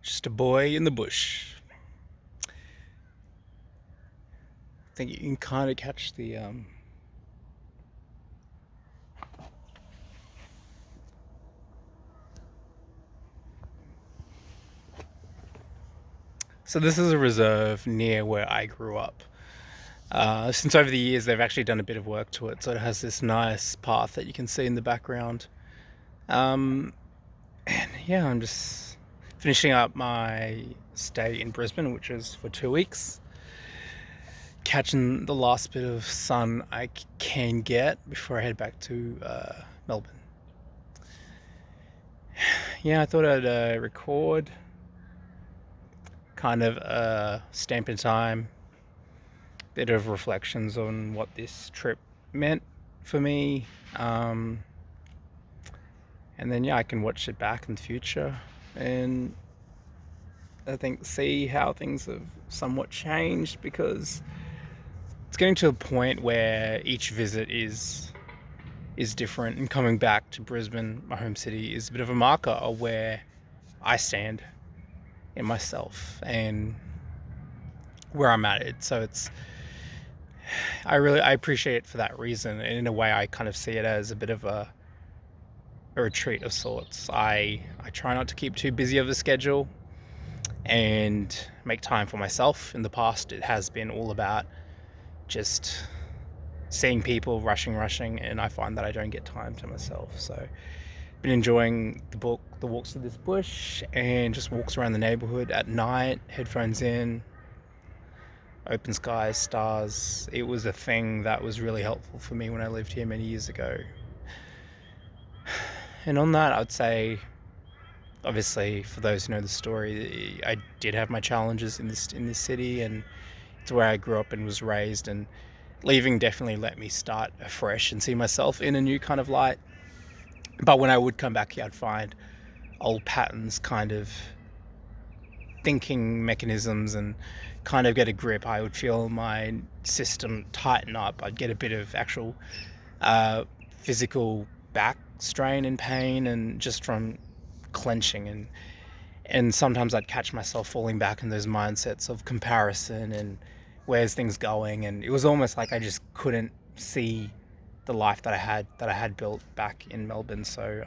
Just a boy in the bush. I think you can kind of catch the. So this is a reserve near where I grew up. Since over the years they've actually done a bit of work to it, so it has this nice path that you can see in the background. Um, and yeah, I'm just finishing up my stay in Brisbane, which is for 2 weeks. Catching the last bit of sun I can get before I head back to Melbourne. Yeah, I thought I'd record kind of a stamp in time, bit of reflections on what this trip meant for me. Um, and then, yeah, I can watch it back in the future and I think see how things have somewhat changed because it's getting to a point where each visit is different, and coming back to Brisbane, my home city, is a bit of a marker of where I stand in myself and where I'm at it. So I appreciate it for that reason. And in a way, I kind of see it as a bit of a retreat of sorts. I try not to keep too busy of a schedule and make time for myself. In the past, it has been all about just seeing people, rushing, and I find that I don't get time to myself. So been enjoying the walks through this bush and just walks around the neighborhood at night, headphones in, open skies, stars. It was a thing that was really helpful for me when I lived here many years ago. And on that, I'd say, obviously, for those who know the story, I did have my challenges in this city, and it's where I grew up and was raised. And leaving definitely let me start afresh and see myself in a new kind of light. But when I would come back here, I'd find old patterns, kind of thinking mechanisms, and kind of get a grip. I would feel my system tighten up. I'd get a bit of actual physical back strain and pain, and just from clenching, and sometimes I'd catch myself falling back in those mindsets of comparison and where's things going, and it was almost like I just couldn't see the life that I had built back in Melbourne. So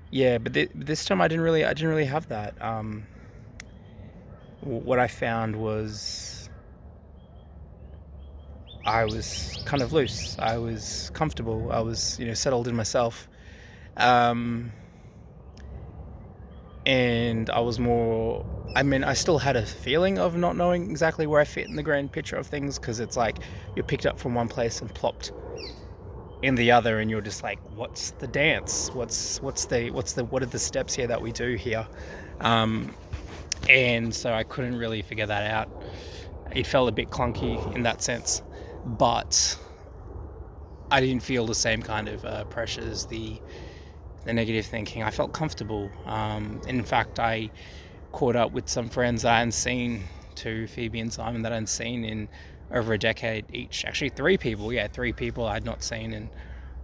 yeah, but this time I didn't really have that. What I found was I was kind of loose. I was comfortable. I was, settled in myself. Um, and I was more. I mean, I still had a feeling of not knowing exactly where I fit in the grand picture of things, because it's like you're picked up from one place and plopped in the other, and you're just like, what's the dance? What are the steps here that we do here? Um, and so I couldn't really figure that out. It felt a bit clunky in that sense, but I didn't feel the same kind of pressures, the negative thinking. I felt comfortable. In fact, I caught up with some friends that I hadn't seen, to Phoebe and Simon, that I hadn't seen in over a decade each. Actually, three people I'd not seen in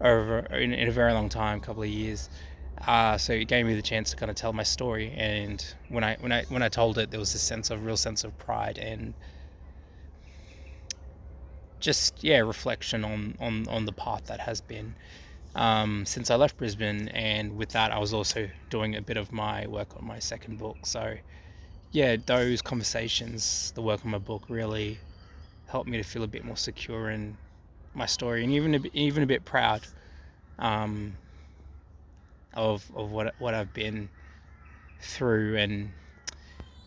a very long time, a couple of years. So it gave me the chance to kind of tell my story, and when I told it, there was this real sense of pride and just, yeah, reflection on the path that has been since I left Brisbane. And with that, I was also doing a bit of my work on my second book. So yeah, those conversations, the work on my book, really helped me to feel a bit more secure in my story, and even a bit proud um, of what I've been through, and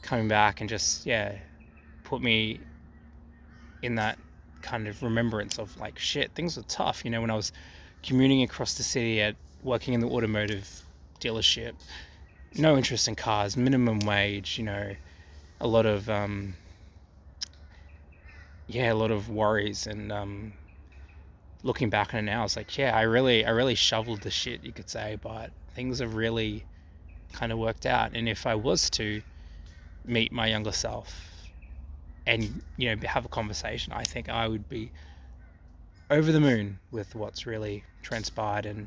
coming back and just, yeah, put me in that kind of remembrance of like, shit, things were tough, when I was commuting across the city, at working in the automotive dealership, no interest in cars, minimum wage, a lot of yeah, a lot of worries. And looking back on it now, it's like, yeah, I really shoveled the shit, you could say, but things have really kind of worked out. And if I was to meet my younger self and, have a conversation, I think I would be over the moon with what's really transpired, and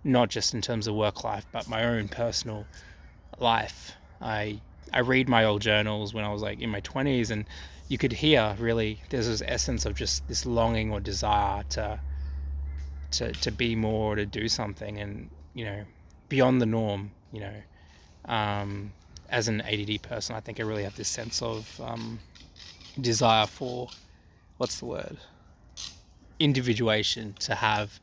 not just in terms of work life, but my own personal life. I read my old journals when I was like in my 20s, and you could hear really there's this essence of just this longing or desire to be more, to do something, and beyond the norm. As an ADD person, I think I really have this sense of desire for, what's the word, individuation, to have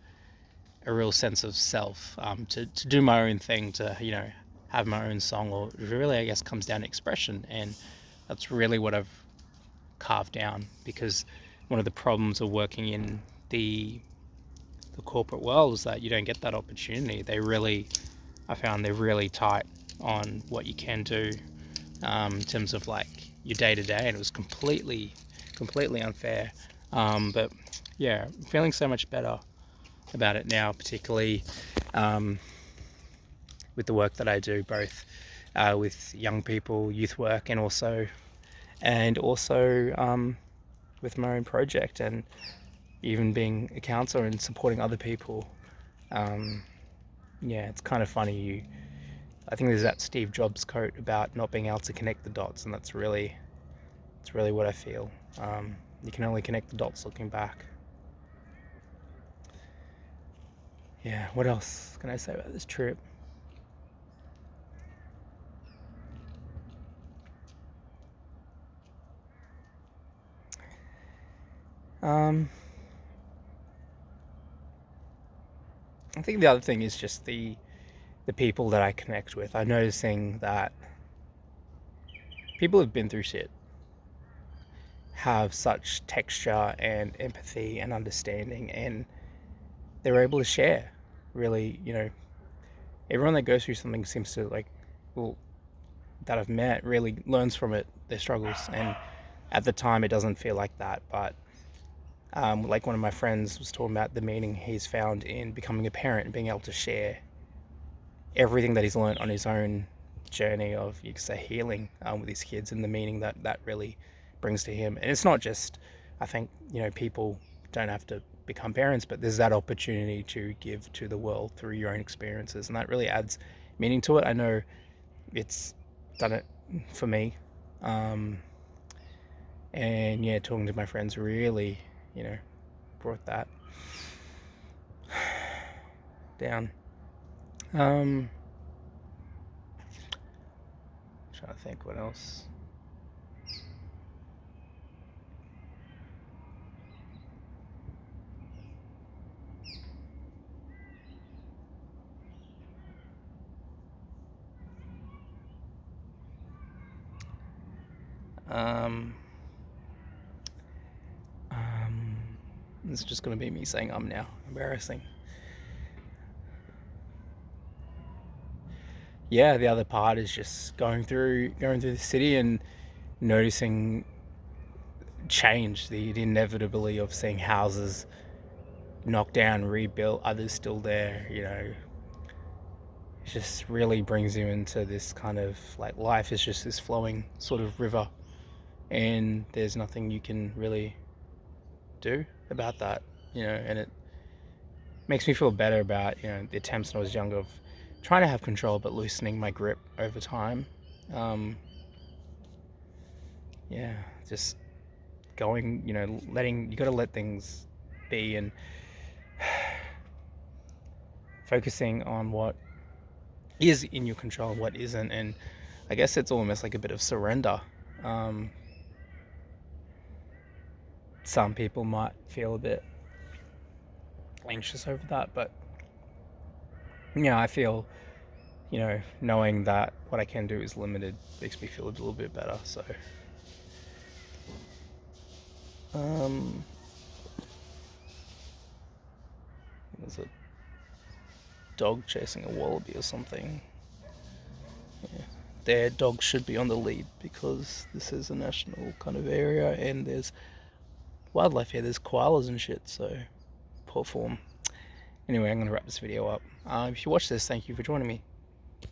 a real sense of self, to do my own thing, to have my own song, or really I guess comes down to expression. And that's really what I've carved down, because one of the problems of working in the corporate world is that you don't get that opportunity. I found they're really tight on what you can do, in terms of like your day to day, and it was completely unfair. But yeah, I'm feeling so much better about it now, particularly with the work that I do, both with young people, youth work, and also with my own project, and even being a counsellor and supporting other people. Yeah, it's kind of funny. I think there's that Steve Jobs quote about not being able to connect the dots, and it's really what I feel. You can only connect the dots looking back. Yeah, what else can I say about this trip? I think the other thing is just the people that I connect with. I'm noticing that people who've been through shit have such texture and empathy and understanding, and they're able to share. Really, everyone that goes through something seems to well, that I've met really learns from it, their struggles, and at the time it doesn't feel like that, but like one of my friends was talking about the meaning he's found in becoming a parent and being able to share everything that he's learned on his own journey of, you could say, healing, with his kids, and the meaning that really brings to him. And it's not just, I think, people don't have to become parents, but there's that opportunity to give to the world through your own experiences, and that really adds meaning to it. I know it's done it for me. And yeah, talking to my friends really, brought that down. Trying to think what else. Um, it's just going to be me saying now. Embarrassing. Yeah, the other part is just going through the city and noticing change, the inevitability of seeing houses knocked down, rebuilt, others still there. It just really brings you into this kind of like, life is just this flowing sort of river, and there's nothing you can really do about that. And it makes me feel better about the attempts when I was younger of trying to have control but loosening my grip over time. Yeah, just going, letting, you got to let things be, and focusing on what is in your control and what isn't. And I guess it's almost like a bit of surrender. Some people might feel a bit anxious over that, but I feel, knowing that what I can do is limited makes me feel a little bit better. So there's a dog chasing a wallaby or something. Yeah. Their dogs should be on the lead, because this is a national kind of area, and there's wildlife here. There's koalas and shit, so poor form. Anyway, I'm going to wrap this video up. If you watch this, thank you for joining me.